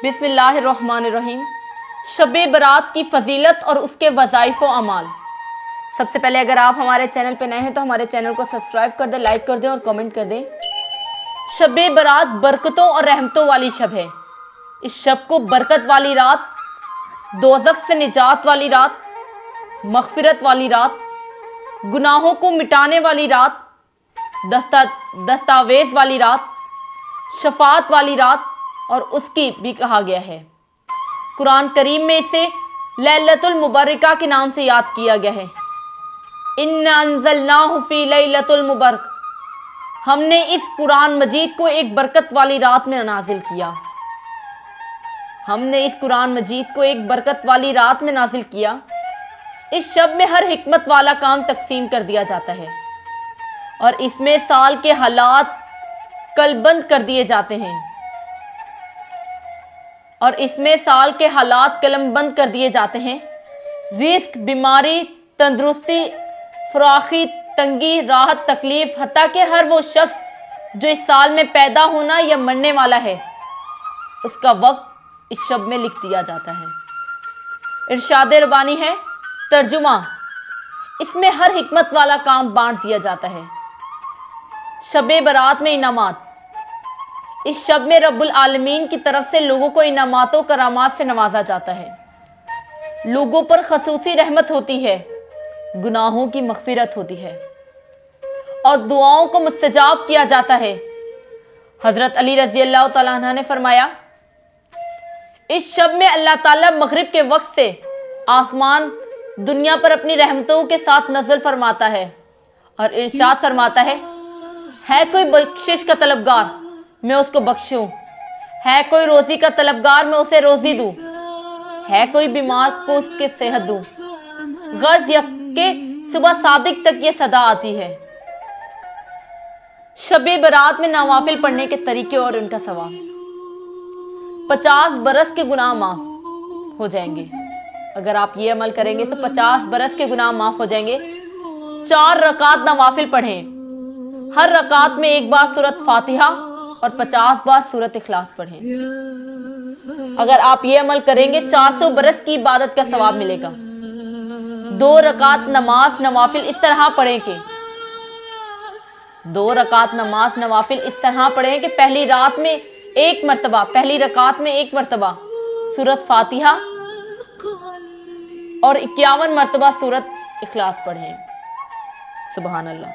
بسم اللہ الرحمن الرحیم۔ شب برات کی فضیلت اور اس کے وظائف و اعمال۔ سب سے پہلے اگر آپ ہمارے چینل پہ نئے ہیں تو ہمارے چینل کو سبسکرائب کر دیں، لائک کر دیں اور کمنٹ کر دیں۔ شب برات برکتوں اور رحمتوں والی شب ہے۔ اس شب کو برکت والی رات، دوزخ سے نجات والی رات، مغفرت والی رات، گناہوں کو مٹانے والی رات، دستاویز والی رات، شفاعت والی رات اور اس کی بھی کہا گیا ہے۔ قرآن کریم میں اسے لیلۃ المبارکہ کے نام سے یاد کیا گیا ہے۔ اِنَّا أَنزَلْنَاهُ فِي لَيْلَةِ الْمُبَارَكَةِ، ہم نے اس قرآن مجید کو ایک برکت والی رات میں نازل کیا۔ ہم نے اس قرآن مجید کو ایک برکت والی رات میں نازل کیا۔ اس شب میں ہر حکمت والا کام تقسیم کر دیا جاتا ہے اور اس میں سال کے حالات قلمبند کر دیے جاتے ہیں رزق، بیماری، تندرستی، فراخی، تنگی، راحت، تکلیف، حتیٰ کہ ہر وہ شخص جو اس سال میں پیدا ہونا یا مرنے والا ہے اس کا وقت اس شب میں لکھ دیا جاتا ہے۔ ارشاد ربانی ہے، ترجمہ: اس میں ہر حکمت والا کام بانٹ دیا جاتا ہے۔ شب برات میں انعامات۔ اس شب میں رب العالمین کی طرف سے لوگوں کو انعامات و کرامات سے نوازا جاتا ہے۔ لوگوں پر خصوصی رحمت ہوتی ہے، گناہوں کی مغفرت ہوتی ہے اور دعاؤں کو مستجاب کیا جاتا ہے۔ حضرت علی رضی اللہ تعالیٰ عنہ نے فرمایا، اس شب میں اللہ تعالیٰ مغرب کے وقت سے آسمان دنیا پر اپنی رحمتوں کے ساتھ نزل فرماتا ہے اور ارشاد فرماتا ہے کوئی بخشش کا طلبگار، میں اس کو بخشوں، ہے کوئی روزی کا طلبگار، میں اسے روزی دوں، ہے کوئی بیمار کو اس کے صحت دوں۔ غرض یہ کہ صبح صادق تک یہ صدا آتی ہے۔ شب برات میں نوافل پڑھنے کے طریقے اور ان کا ثواب۔ 50 برس کے گناہ معاف ہو جائیں گے۔ اگر آپ یہ عمل کریں گے تو 50 برس کے گناہ معاف ہو جائیں گے۔ 4 رکعت نوافل پڑھیں، ہر رکعت میں 1 بار سورۃ فاتحہ اور 50 بار سورۃ اخلاص پڑھیں۔ اگر آپ یہ عمل کریں گے 400 برس کی عبادت کا ثواب ملے گا۔ 2 رکعت نماز نوافل اس طرح پڑھیں کہ 2 رکعت نماز نوافل اس طرح پڑھیں کہ پہلی رکعت میں 1 مرتبہ سورۃ فاتحہ اور 51 مرتبہ سورۃ اخلاص پڑھیں۔ سبحان اللہ۔